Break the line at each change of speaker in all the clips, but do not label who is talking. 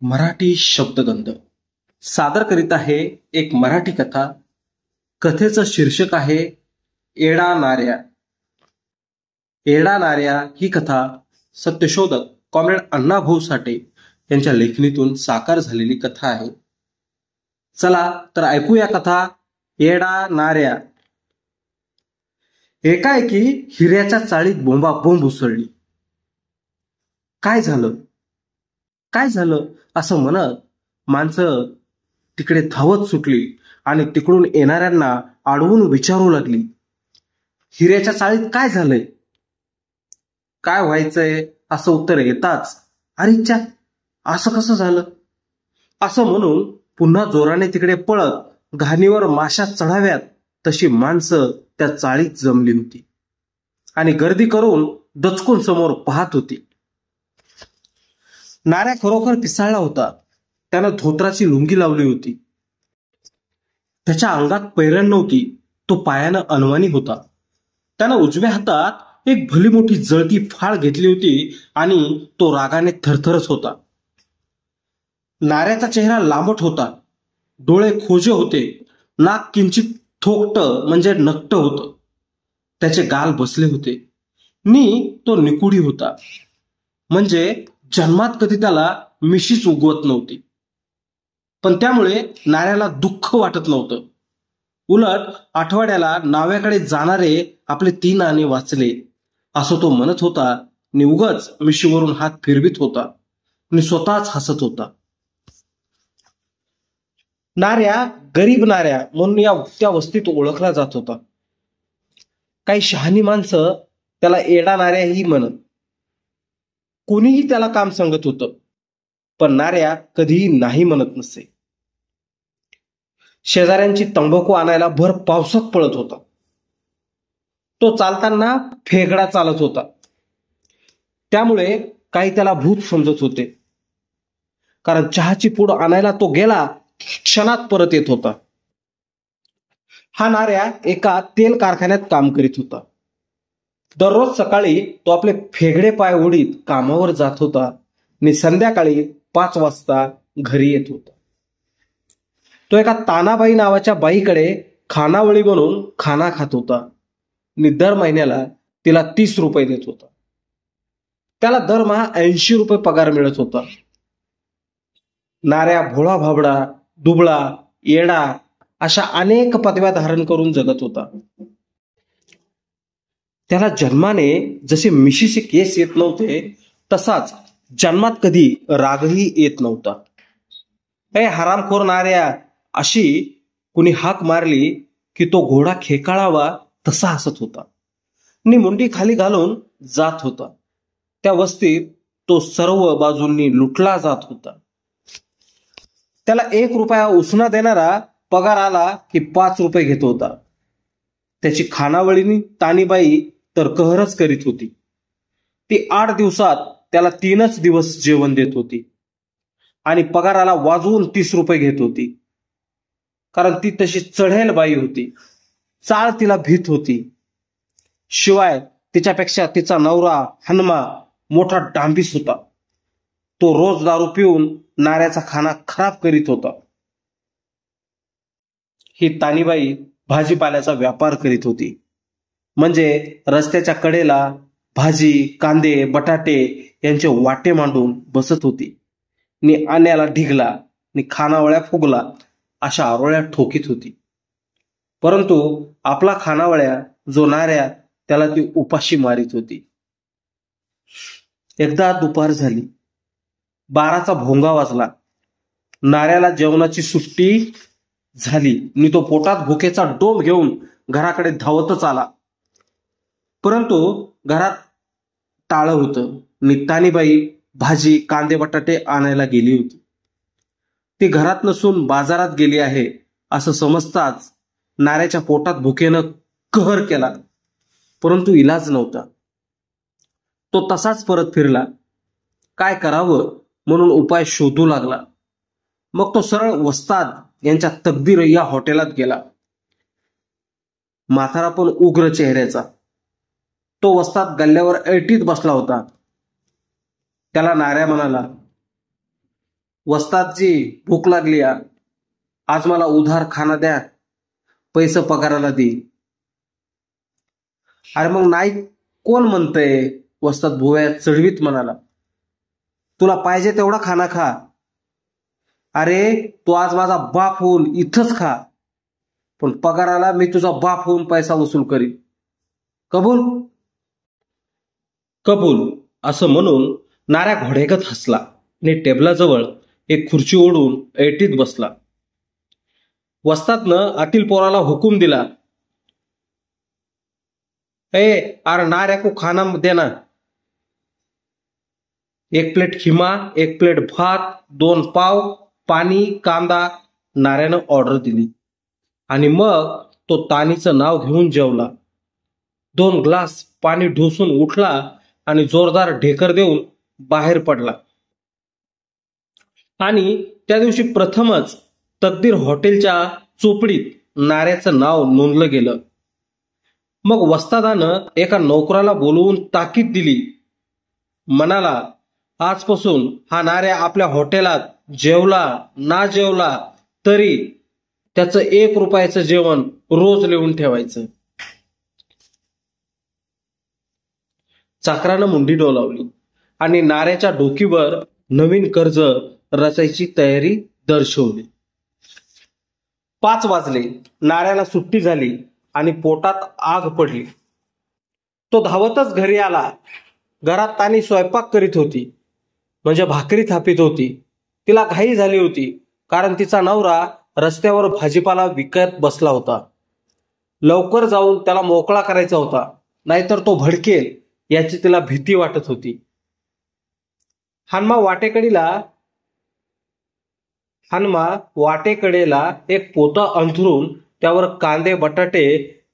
मराठी शब्दगंध सादर करीत आहे एक मराठी कथा. कथेचं शीर्षक आहे एडा नाऱ्या. एडा नाऱ्या ही कथा सत्यशोधक कॉम्रेड अण्णाभाऊ साठे यांच्या लेखणीतून साकार झालेली कथा आहे. चला तर ऐकूया कथा एडा नाऱ्या. एकाएकी हिऱ्याच्या चाळीत बोंबाबोंब उसळली. काय झालं काय झालं असं म्हणत माणसं तिकडे धावत सुटली आणि तिकडून येणाऱ्यांना अडवून विचारू लागली, हिऱ्याच्या चाळीत काय झालंय? काय व्हायचंय असं उत्तर येताच अरेच्या असं कसं झालं असं म्हणून पुन्हा जोराने तिकडे पळत घाणीवर माशा चढाव्यात तशी माणसं त्या चाळीत जमली होती आणि गर्दी करून दचकून समोर पाहत होती. नाऱ्या खरोखर पिसाळला होता. त्यानं धोत्राची लुंगी लावली होती. त्याच्या अंगात पैरण नव्हती. तो पायानं अनवाणी होता. त्यानं उजव्या हातात एक भली मोठी जळती फाळ घेतली होती आणि तो रागाने थरथरत होता. नाऱ्याचा चेहरा लांबट होता. डोळे खोजे होते. नाक किंचित थोकटं म्हणजे नकटं होतं. त्याचे गाल बसले होते. तो निकुडी होता. म्हणजे जन्मात कधी त्याला मिशीच उगवत नव्हती. पण त्यामुळे नाऱ्याला दुःख वाटत नव्हतं. उलट आठवड्याला नाव्याकडे जाणारे आपले 3 आणे वाचले असं तो म्हणत होता. उगाच मिशीवरून हात फिरवित होता आणि स्वतःच हसत होता. नाऱ्या गरीब नाऱ्या म्हणून त्या वस्तीत ओळखला जात होता. काही शहाणी माणसं त्याला एडा नाऱ्याही म्हणत. कोणीही त्याला काम सांगत होतं, पण नाऱ्या कधीही नाही म्हणत नसे. शेजाऱ्यांची तंबाखू आणायला भर पावसात पळत होता. तो चालताना फेगडा चालत होता. त्यामुळे काही त्याला भूत समजत होते. कारण चहाची पूड आणायला तो गेला क्षणात परत येत होता. हा नाऱ्या एका तेल कारखान्यात काम करीत होता. दररोज सकाळी तो आपले फेगडे पाय ओढीत कामावर जात होता आणि संध्याकाळी 5 वाजता घरी येत होता. तो एका तानाबाई नावाच्या बाईकडे खानावळी म्हणून खाना खात होता आणि दर महिन्याला तिला 30 रुपये देत होता. त्याला दरमहा 80 रुपये पगार मिळत होता. नाऱ्या भोळा भाबडा, दुबळा, येडा अशा अनेक पदव्या धारण करून जगत होता. त्याला जन्माने जसे मिशीचे केस येत नव्हते तसाच जन्मात कधी रागही येत नव्हता. ए हरामखोर नाऱ्या अशी कुणी हाक मारली की तो घोडा खेकाळावा तसा हसत होता आणि मुंडी खाली घालून जात होता. त्या वस्तीत तो सर्व बाजूंनी लुटला जात होता. त्याला 1 रुपया उसना देणारा पगार आला की 5 रुपये घेत होता. त्याची खानावळीनी तानीबाई तर कहरच करीत होती. ती 8 दिवसात त्याला 3च दिवस जेवण देत होती आणि पगाराला वाजवून 30 रुपये घेत होती. कारण ती तशी चढेल बाई होती. चाळ तिला भीत होती. शिवाय तिच्यापेक्षा तिचा नवरा हनुमा मोठा डांबीस होता. तो रोज दारू पिऊन नाऱ्याचा खाना खराब करीत होता. ही तानीबाई भाजीपाल्याचा व्यापार करीत होती. म्हणजे रस्त्याच्या कडेला भाजी, कांदे, बटाटे यांचे वाटे मांडून बसत होती आणि आण्याला ढिगला आणि खानावळ्या फुगला अशा आरोळ्या ठोकीत होती. परंतु आपला खानावळ्या जो नाऱ्या त्याला ती उपाशी मारित होती. एकदा दुपार झाली. 12चा भोंगा वाजला. नाऱ्याला जेवणाची सुट्टी झाली आणि तो पोटात भुकेचा डोंब घेऊन घराकडे धावतच आला. परंतु घरात टाळं होतं. तानीबाई भाजी, कांदे, बटाटे आणायला गेली होती. ती घरात नसून बाजारात गेली आहे असं समजताच नाऱ्याच्या पोटात भुकेनं कहर केला. परंतु इलाज नव्हता. तो तसाच परत फिरला. काय करावं म्हणून उपाय शोधू लागला. मग तो सरळ वस्ताद यांच्या तकदीर या हॉटेलात गेला. म्हातारा पण उग्र चेहऱ्याचा. तो वस्ताद गल्ल्यावर ऐटीत बसला होता. त्याला नाऱ्या म्हणाला, वस्तादजी भूक लागली, आज मला उधार खाना द्या, पैसे पगाराला दे. अरे मग नाही कोण म्हणतंय? वस्ताद भुवया चढवीत म्हणाला. तुला पाहिजे तेवढा खाना खा. अरे तू आज माझा बाप होऊन इथंच खा, पण पगाराला मी तुझा बाप होऊन पैसा वसूल करीन. कबूल? कबूल असं म्हणून नाऱ्या घोडेगत हसला आणि टेबलाजवळ एक खुर्ची ओढून ऐटीत बसला. वस्तादनं आतील पोराला हुकूम दिला, अरे नाऱ्या को खाना देना. एक प्लेट खिमा, एक प्लेट भात, 2 पाव, पाणी, कांदा नाऱ्यानं ऑर्डर दिली आणि मग तो तानीचं नाव घेऊन जेवला. 2 ग्लास पाणी ढोसून उठला आणि जोरदार ढेकर देऊन बाहेर पडला. आणि त्या दिवशी प्रथमच तकदीर हॉटेलच्या चोपडीत नाऱ्याचं नाव नोंदलं गेलं. मग वस्तादानं एका नोकराला बोलवून ताकीद दिली. म्हणाला, आजपासून हा नाऱ्या आपल्या हॉटेलात जेवला ना जेवला तरी त्याचं 1 रुपयाचं जेवण रोज लिहून ठेवायचं. चाकरानं मुंडी डोलावली आणि नाऱ्याच्या डोकीवर नवीन कर्ज रचायची तयारी दर्शवली. 5 वाजले. नाऱ्याला सुट्टी झाली आणि पोटात आग पडली. तो धावतच घरी आला. घरात तानी स्वयंपाक करीत होती, म्हणजे भाकरी थापीत होती. तिला घाई झाली होती, कारण तिचा नवरा रस्त्यावर भाजीपाला विकत बसला होता. लवकर जाऊन त्याला मोकळा करायचा होता, नाहीतर तो भडकेल याची तिला भीती वाटत होती. हनुमा वाटेकडेला एक पोतं अंथरून त्यावर कांदे बटाटे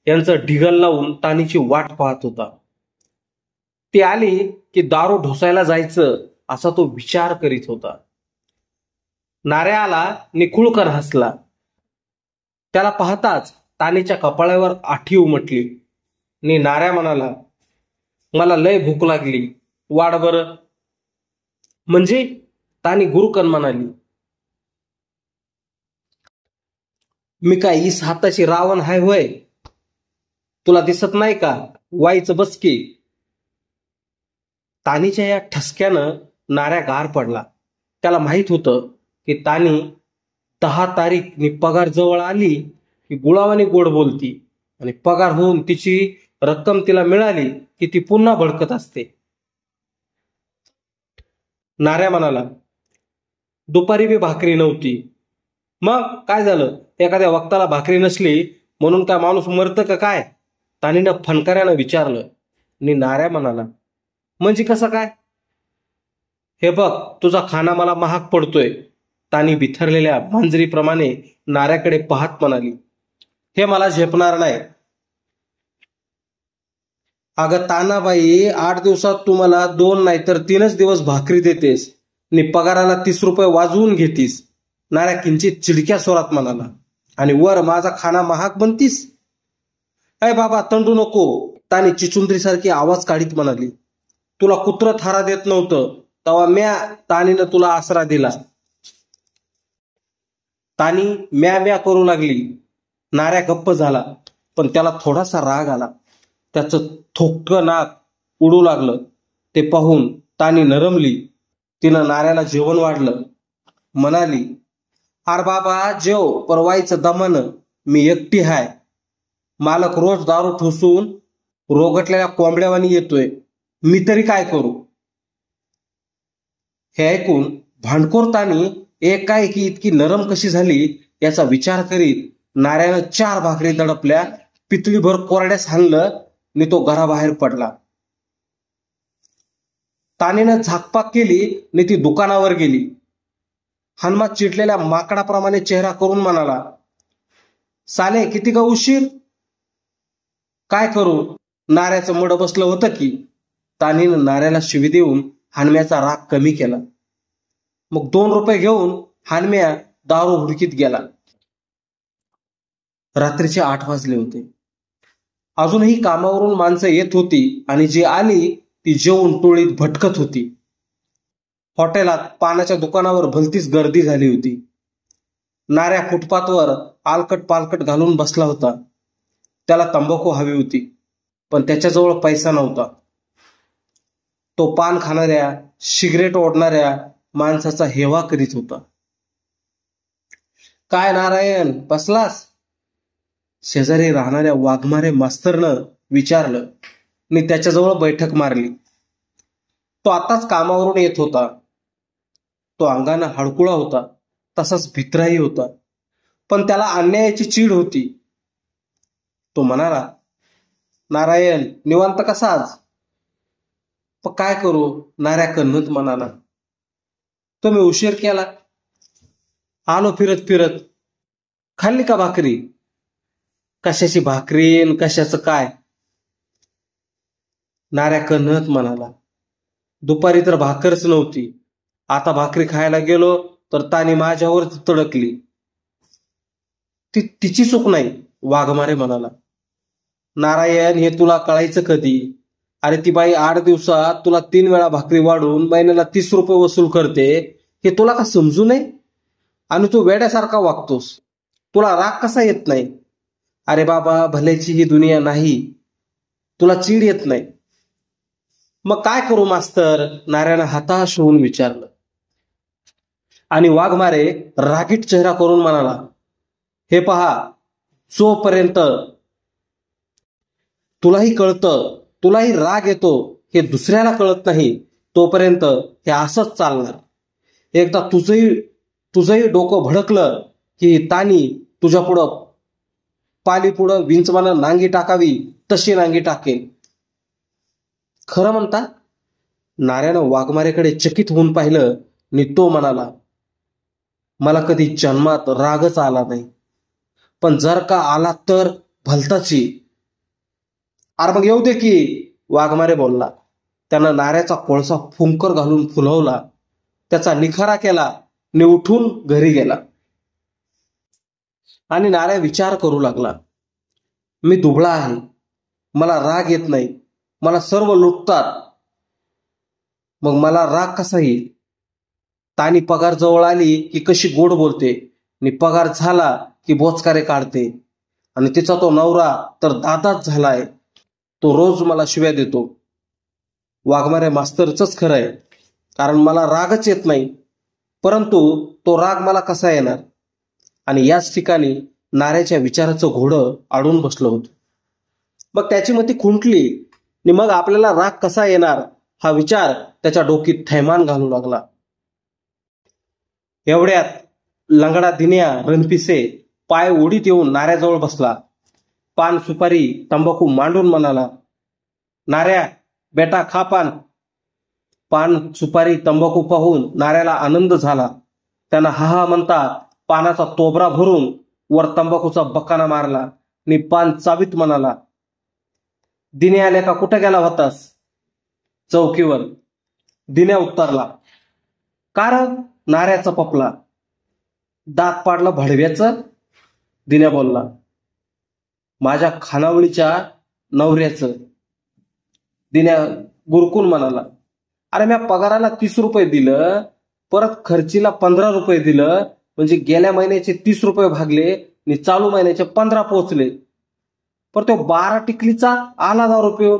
यांचं ढिगल लावून तानीची वाट पाहत होता. ती आली की दारू ढोसायला जायचं असा तो विचार करीत होता. नाऱ्या आला. निखुळकर हसला. त्याला पाहताच तानीच्या कपाळावर आठी उमटली आणि नाऱ्या म्हणाला, मला लय भूक लागली, वाढ बरं. म्हणजे? तानी गुरुकन म्हणाली. मी काय 20 हाताची रावण हाय होय? तुला दिसत नाही का? वाईचं बसकी. तानीच्या या ठसक्यानं नाऱ्या गार पडला. त्याला माहित होतं की तानी 10 तारीख पगार जवळ आली की गुळावानी गोड बोलती आणि पगार होऊन तिची रक्कम तिला मिळाली की ती पुन्हा भडकत असते. नाऱ्या म्हणाला, दुपारी बी भाकरी नव्हती. मग काय झालं? एखाद्या वक्ताला भाकरी नसली म्हणून काय माणूस मरतं का काय? तानीनं फनकाऱ्यानं विचारलं आणि नाऱ्या म्हणाला, म्हणजे कसं काय? हे बघ, तुझा खाना मला महाग पडतोय. तानी बिथरलेल्या मांजरीप्रमाणे नाऱ्याकडे पाहत म्हणाली, हे मला झेपणार नाही. अगं तानाबाई, 8 दिवसात तू मला 2 नाहीतर 3च दिवस भाकरी देतेस आणि पगाराला 30 रुपये वाजवून घेतीस. नाऱ्या किंचित चिडक्या स्वरात म्हणाला, आणि वर माझा खाना महाग बनतीस. अय बाबा, तंडू नको. तानी चिचुंद्रीसारखी आवाज काढीत म्हणाली, तुला कुत्रं थारा देत नव्हतं तेव्हा म्या तानीनं तुला आसरा दिला. तानी म्या म्या करू लागली. नाऱ्या गप्प झाला, पण त्याला थोडासा राग आला. त्याचं थोकं नाक उडू लागलं. ते पाहून तानी नरमली. तिनं नाऱ्याला जेवण वाढलं. म्हणाली, अरे बाबा जेव, परवाईचं दमन. मी एकटी हाय. मालक रोज दारू ठोसून रोगटलेल्या कोंबड्यावानी येतोय. मी तरी काय करू? हे ऐकून भांडखोर तानी एकाएकी इतकी नरम कशी झाली याचा विचार करीत नाऱ्यानं 4 भाकरी दडपल्या, पितळीभर कोरड्यास हाणलं आणि तो घराबाहेर पडला. तानीनं झाकपाक केली आणि ती दुकानावर गेली. हनुमा चिडलेल्या माकडाप्रमाणे चेहरा करून म्हणाला, साले किती का उशीर? काय करू? नाऱ्याचं मड बसलं होतं की. तानीनं नाऱ्याला शिवी देऊन हानम्याचा राग कमी केला. मग 2 रुपये घेऊन हानम्या दारू हुडकीत गेला. रात्रीचे 8 वाजले होते. अजूनही कामावरून माणसं येत होती आणि जी आली ती जेवून टोळीत भटकत होती. हॉटेलात पानाच्या दुकानावर भलतीच गर्दी झाली होती. नाऱ्या फुटपाथवर आलकट पालकट घालून बसला होता. त्याला तंबाखू हवी होती, पण त्याच्याजवळ पैसा नव्हता. तो पान खाणाऱ्या, सिगरेट ओढणाऱ्या माणसाचा हेवा करीत होता. काय नारायण, बसलास? शेजारी राहणाऱ्या वाघमारे मास्तरनं विचारलं. मी त्याच्याजवळ बैठक मारली. तो आताच कामावरून येत होता. तो अंगानं हडकुळा होता, तसाच भित्राही होता, पण त्याला अन्यायाची चीड होती. तो म्हणाला, नारायण, निवांत कसा आज? पण काय करू, नाऱ्या कन्नत म्हणाला. तुम्ही उशीर केला. आलो फिरत फिरत. खाल्ली का भाकरी? कशाची भाकरी न कशाचं काय? नाऱ्या कन्नत म्हणाला, दुपारी तर भाकरच नव्हती. आता भाकरी खायला गेलो तर तानी माझ्यावरच तडकली. ती तिची चूक नाही, वाघमारे म्हणाला. नारायण, हे तुला कळायचं कधी? अरे ती बाई 8 दिवसात तुला 3 वेळा भाकरी वाढून महिन्याला 30 रुपये वसूल करते. हे तुला का समजू नये? आणि तू वेड्यासारखा वागतोस. तुला राग कसा येत नाही? अरे बाबा, भल्याची ही दुनिया नाही. तुला चीड येत नाही. मग काय करू मास्तर? नाऱ्यानं हताश होऊन विचारलं. आणि वाघमारे रागीट चेहरा करून म्हणाला, हे पहा, जोपर्यंत तुलाही कळतं, तुलाही राग येतो, हे दुसऱ्याला कळत नाही, तोपर्यंत हे असंच चालणार. एकदा तुझंही डोकं भडकलं की तानी तुझ्या पुढं पाली पुढं विंचवानं नांगी टाकावी तशी नांगी टाकेल. खरं म्हणता? नाऱ्यानं वाघमारेकडे चकित होऊन पाहिलं आणि तो म्हणाला, मला कधी जन्मात रागच आला नाही, पण जर का आला तर भलताची. अरे मग येऊ दे की, वाघमारे बोलला. त्यानं नाऱ्याचा कोळसा फुंकर घालून फुलवला, त्याचा निखारा केला आणि उठून घरी गेला. आणि नाऱ्या विचार करू लागला, मी दुबळा आहे, मला राग येत नाही, मला सर्व लुटतात, मग मला राग कसा येईल? तानी पगार जवळ आली की कशी गोड बोलते, आणि पगार झाला की बोचकारे काढते. आणि तिचा तो नवरा तर दादाच झालाय, तो रोज मला शिव्या देतो. वाघमारे मास्तरच खरं आहे, कारण मला रागच येत नाही, परंतु तो राग मला कसा येणार? आणि याच ठिकाणी नाऱ्याच्या विचाराचं घोडं अडून बसलं होतं. मग त्याची मती खुंटली आणि मग आपल्याला राग कसा येणार हा विचार त्याच्या डोकीत थैमान घालू लागला. एवढ्यात लंगडा दिन्या रणपिसे पाय उडीत येऊन नाऱ्याजवळ बसला. पान सुपारी तंबाखू मांडून म्हणाला, नाऱ्या बेटा खा पान. पान सुपारी तंबाखू पाहून नाऱ्याला आनंद झाला. त्यानं हा म्हणता पानाचा तोबरा भरून वर तंबाखूचा बकाना मारला आणि पान चावीत म्हणाला, दिन्या आल्या का? कुठं गेला होतास? चौकीवर. दिन्या उत्तरला. कारण? नाऱ्याचा पपला. दात पाडलं भडव्याचं? दिन्या बोलला. माझ्या खानावळीच्या नवऱ्याचं. दिन्या गुरकून म्हणाला, अरे म्या पगाराला 30 रुपये दिलं, परत खर्चीला 15 रुपये दिलं, म्हणजे गेल्या महिन्याचे 30 रुपये भागले आणि चालू महिन्याचे 15 पोहोचले. पर तो 12 टिकलीचा आला 10 रुपये.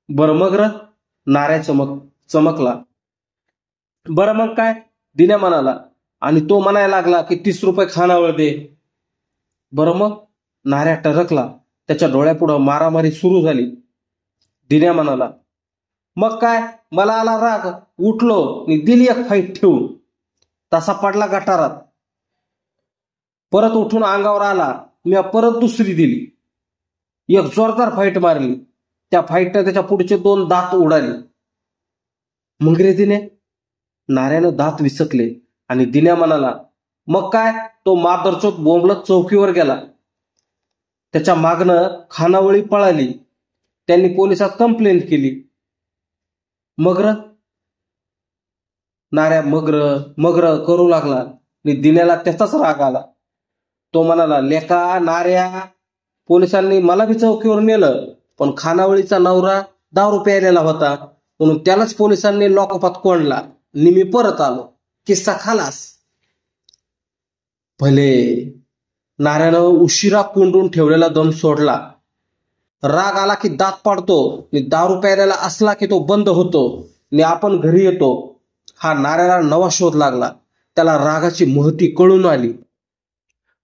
बरं मग र? नाऱ्या चमकला. बरं मग काय? दिन्या म्हणाला. आणि तो म्हणायला लागला की 30 रुपये खानावळ दे. बरं मग? नाऱ्या टरकला. त्याच्या डोळ्यापुढं मारामारी सुरू झाली. दिन्या म्हणाला, मग काय? मला आला राग, उठलो आणि दिली एक फाईट ठेवून. तसा पडला गटारात. परत उठून अंगावर आला, मी परत दुसरी दिली. एक जोरदार फाईट मारली. त्या फाईटनं त्याच्या पुढचे 2 दात उडाले. मग रे दिन्या? नाऱ्यानं दात विसकले आणि दिन्या म्हणाला, मग काय? तो मादरचोद बोंबलत चौकीवर गेला. त्याच्या मागणं खानावळी पळाली. त्यांनी पोलिसात कंप्लेंट केली. मगर? नाऱ्या मगर करू लागला आणि दिन्याला त्याचाच राग आला. तो म्हणाला, लेका नाऱ्या, पोलिसांनी मला बी चौकीवर नेलं, पण खानावळीचा नवरा 10 रुपये आलेला होता, म्हणून त्यालाच पोलिसांनी लॉकअपात कोंडला नि मी परत आलो. किस्सा खालास. भले नाऱ्यानं उशिरा कोंडून ठेवलेला दम सोडला. राग आला की दात पाडतो, नि दारू प्यायलेला असला की तो बंद होतो, नि आपण घरी येतो. हा नाऱ्याला नवा शोध लागला. त्याला रागाची महती कळून आली.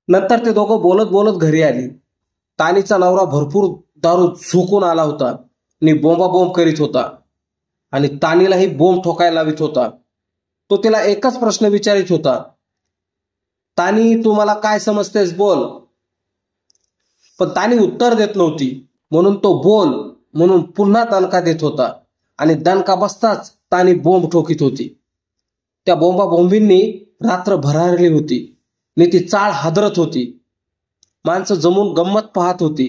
नंतर ते दोघं बोलत बोलत घरी आली. तानीचा नवरा भरपूर दारू झोकून आला होता, नि बोंबाबोंब करीत होता, आणि तानीलाही बोंब ठोकायला लावित होता. तो तिला एकच प्रश्न विचारित होता, तानी तू मला काय समजतेस बोल. पण तानी उत्तर देत नव्हती, म्हणून तो बोल म्हणून पुन्हा दणका देत होता, आणि दणका बसताच तानी बोंब ठोकीत होती. त्या बोंबाबोंबींनी रात्र भरारली होती, नि ती चाळ हादरत होती. माणसं जमून गंमत पाहत होती.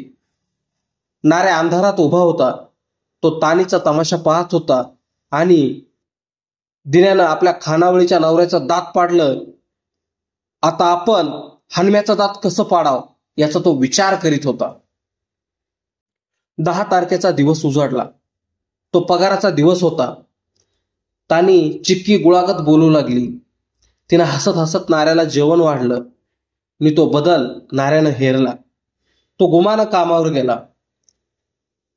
नाऱ्या अंधारात उभा होता. तो तानीचा तमाशा पाहत होता, आणि दिन्यानं आपल्या खानावळीच्या नवऱ्याचं दात पाडलं. आता आपण हनम्याचं दात कसं पाडावं याचा तो विचार करीत होता. 10 तारखेचा दिवस उजाडला. तो पगाराचा दिवस होता. तानी चिक्की गुळागत बोलू लागली. तिनं हसत हसत नाऱ्याला जेवण वाढलं, नि तो बदल नाऱ्यानं हेरला. तो गुमानं कामावर गेला.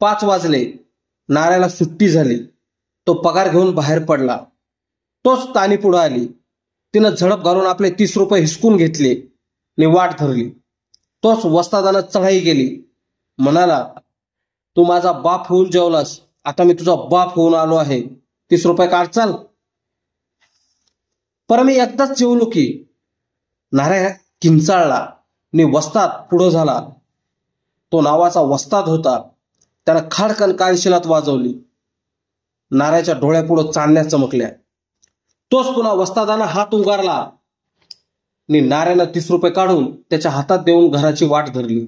5 वाजले. नाऱ्याला सुट्टी झाली. तो पगार घेऊन बाहेर पडला. तोच तानी पुढे आली. तिनं झडप घालून आपले 30 रुपये हिसकून घेतले, नि वाट धरली. तोच वस्तादानं चढाई केली. म्हणाला, तू माझा बाप होऊन जेवलास, आता मी तुझा बाप होऊन आलो आहे. 30 रुपये काढ चाल. पर मी एकदाच जेवलो की. नाऱ्या किंचाळला, नि वस्ताद पुढं झाला. तो नावाचा वस्ताद होता. त्यानं खाडकन कानशिलात वाजवली. नाऱ्याच्या डोळ्यापुढं चांदण्या चमकल्या. तोच पुन्हा वस्तादानं हात उगारला, नि नाऱ्यानं 30 रुपये काढून त्याच्या हातात देऊन घराची वाट धरली.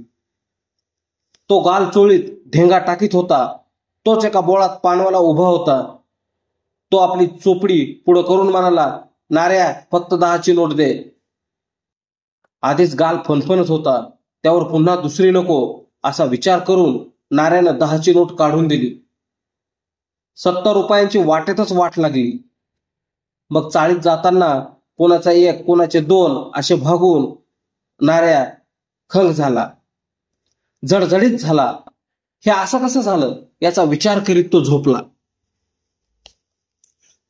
तो गाल चोळीत धेंगा टाकीत होता. तोच एका बोळात पानवाला उभा होता. तो आपली चोपडी पुढं करून म्हणाला, नाऱ्या फक्त 10ची नोट दे. आधीच गाल फणफणत होता, त्यावर पुन्हा दुसरी नको असा विचार करून नाऱ्यानं 10ची नोट काढून दिली. 70 रुपयांची वाटेतच वाट लागली. मग चाळीत जाताना कोणाचा 1 कोणाचे 2 असे भागून नाऱ्या खंग झाला, जडजडीत झाला. हे असं कसं झालं याचा विचार करीत तो झोपला.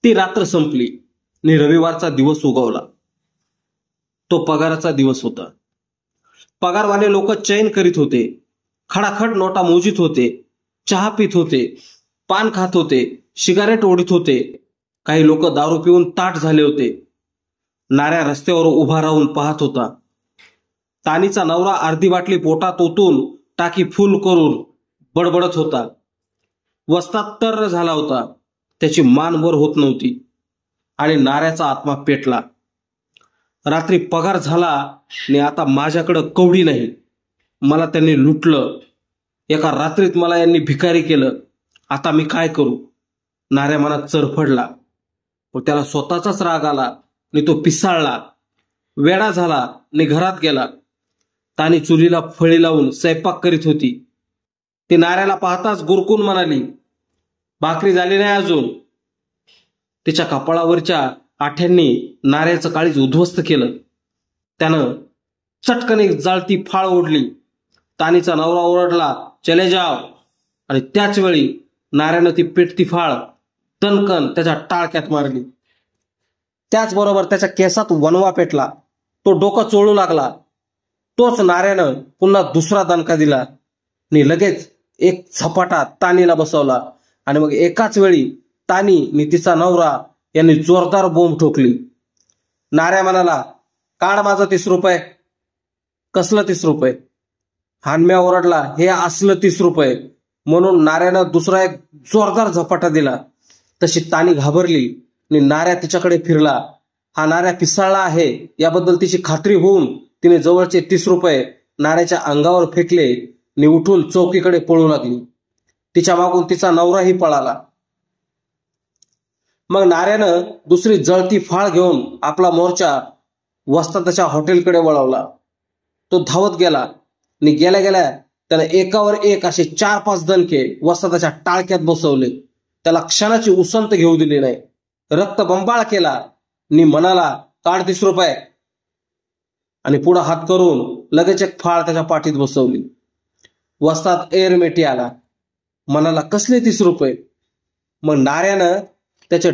ती रात्र संपली, नि रविवारचा दिवस उगवला. तो पगाराचा दिवस होता. पगारवाले लोक चैन करीत होते. खडाखड नोटा मोजीत होते. चहा पित होते. पान खात होते. सिगारेट ओढीत होते. काही लोक दारू पिऊन ताठ झाले होते. नाऱ्या रस्त्यावर उभा राहून पाहत होता. तानीचा नवरा अर्धी बाटली पोटात ओतून टाकी फुल करून बडबडत होता. वस्ताद तर्र झाला होता. त्याची मान वर होत नव्हती, आणि नाऱ्याचा आत्मा पेटला. रात्री पगार झाला, आणि आता माझ्याकडं कवडी नाही. मला त्यांनी लुटलं. एका रात्रीत मला यांनी भिकारी केलं. आता मी काय करू. नाऱ्या मनात चरफडला. व त्याला स्वतःचाच राग आला, आणि तो पिसाळला. वेडा झाला, आणि घरात गेला. तानी चुलीला फळी लावून स्वयंपाक करीत होती. ती नाऱ्याला पाहताच गुरकून म्हणाली, भाकरी झाली नाही अजून. तिच्या कपाळावरच्या आठ्यांनी नाऱ्याचं काळीज उद्ध्वस्त केलं. त्यानं चटकन एक जाळती फाळ ओढली. तानीचा नवरा ओरडला, चले जाव, आणि त्याच वेळी नाऱ्यानं ती पेटती फाळ तणकन त्याच्या टाळक्यात मारली. त्याचबरोबर त्याच्या केसात वनवा पेटला. तो डोकं चोळू लागला. तोच नाऱ्यानं पुन्हा दुसरा दणका दिला, आणि लगेच एक झपाटा तानीला बसवला. आणि मग एकाच वेळी तानी आणि तिचा नवरा यांनी जोरदार बोंब ठोकली. नाऱ्या म्हणाला, काढ माझं 30 रुपये. कसलं 30 रुपये. हानम्या ओरडला, हे असलं 30 रुपये. म्हणून नाऱ्यानं दुसरा एक जोरदार झपाटा दिला. तशी तानी घाबरली, आणि नाऱ्या तिच्याकडे फिरला. हा नाऱ्या पिसाळला आहे याबद्दल तिची खात्री होऊन तिने जवळचे 30 रुपये नाऱ्याच्या अंगावर फेकले, आणि उठून चौकीकडे पळू लागली. तिच्या मागून तिचा नवराही पळाला. मग नाऱ्यानं दुसरी जळती फाळ घेऊन आपला मोर्चा वस्तादाच्या हॉटेलकडे वळवला. तो धावत गेला, आणि गेल्या गेल्या त्याने एकावर एक असे 4-5 दणके वस्तादाच्या टाळक्यात बसवले. त्याला क्षणाची उसंत घेऊ दिली नाही. रक्तबंबाळ केला आणि म्हणाला, काढ 30 रुपये. आणि पुढे हात करून लगेच एक फाळ त्याच्या पाठीत बसवली. वस्ताद एरमेटी आला, म्हणाला, कसले 30 रुपये? मग नाऱ्यानं त्याच्या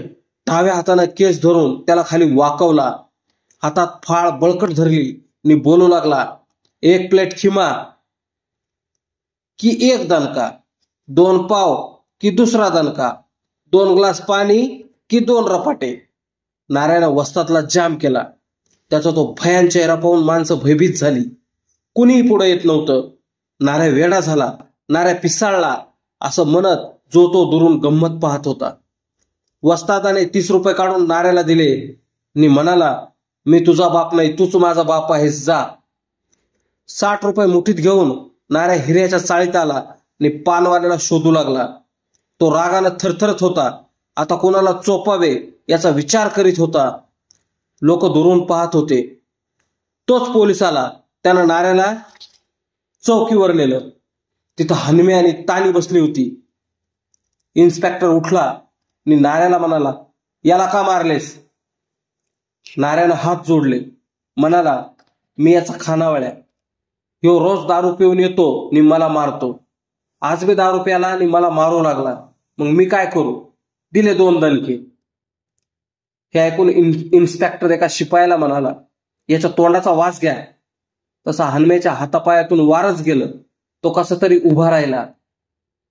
डाव्या हातानं केस धरून त्याला खाली वाकवला, हातात फाळ बळकट धरली आणि बोलू लागला, 1 प्लेट खिमा की 1 दणका, 2 पाव की दुसरा दणका, 2 ग्लास पाणी की 2 रपाटे. नाऱ्यानं वस्तादला जाम केला. त्याचा तो भयान चेहरा पाहून माणसं भयभीत झाली. कुणीही पुढे येत नव्हतं. नाऱ्या वेडा झाला, नाऱ्या पिसाळला असं म्हणत जो तो दुरून गंमत पाहत होता. वस्तादाने 30 रुपये काढून नाऱ्याला दिले आणि म्हणाला, मी तुझा बाप नाही, तूच माझा बाप आहेस, जा. 60 रुपये मुठीत घेऊन नाऱ्या हिऱ्याच्या चाळीत आला आणि पानवाल्याला शोधू लागला. तो रागानं थरथरत होता. आता कोणाला चोपावे याचा विचार करीत होता. लोक दुरून पाहत होते. तोच पोलीस आला. त्यानं नाऱ्याला चौकीवर नेलं. तिथं हनमे आणि तानी बसली होती. इन्स्पेक्टर उठला आणि नाऱ्याला म्हणाला, याला का मारलेस? नाऱ्यानं हात जोडले, म्हणाला, मी याचा खानावळ्या. ह्यो रोज दारू पिऊन येतो आणि मला मारतो. आज बी दारू प्याला आणि मला मारू लागला. मग मी काय करू? दिले 2 दणके. हे ऐकून इन्स्पेक्टर एका शिपायाला म्हणाला, याच्या तोंडाचा वास घ्या. तसा हनमेच्या हातापायातून वारच गेलं. तो कसा तरी उभा राहिला.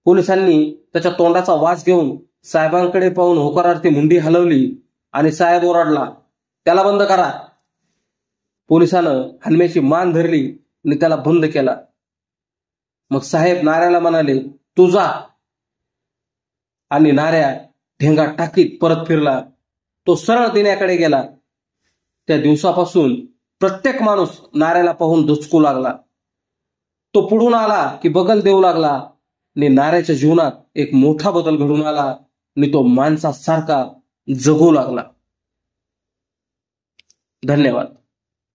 पोलिसांनी त्याच्या तोंडाचा वास घेऊन साहेबांकडे पाहून होकारार्थी मुंडी हलवली आणि साहेब ओरडला, त्याला बंद करा. पोलिसानं हनमेची मान धरली आणि त्याला बंद केला. मग साहेब नाऱ्याला म्हणाले, तू जा. आणि नाऱ्या ढेंगा टाकीत परत फिरला. तो सरळ दिन्याकडे गेला. त्या दिवसापासून प्रत्येक माणूस नाऱ्याला पाहून दचकू लागला. तो पुढून आला की बगल देऊ लागला आणि नाऱ्याच्या जीवनात एक मोठा बदल घडून आला आणि तो माणसासारखा जगू लागला. धन्यवाद.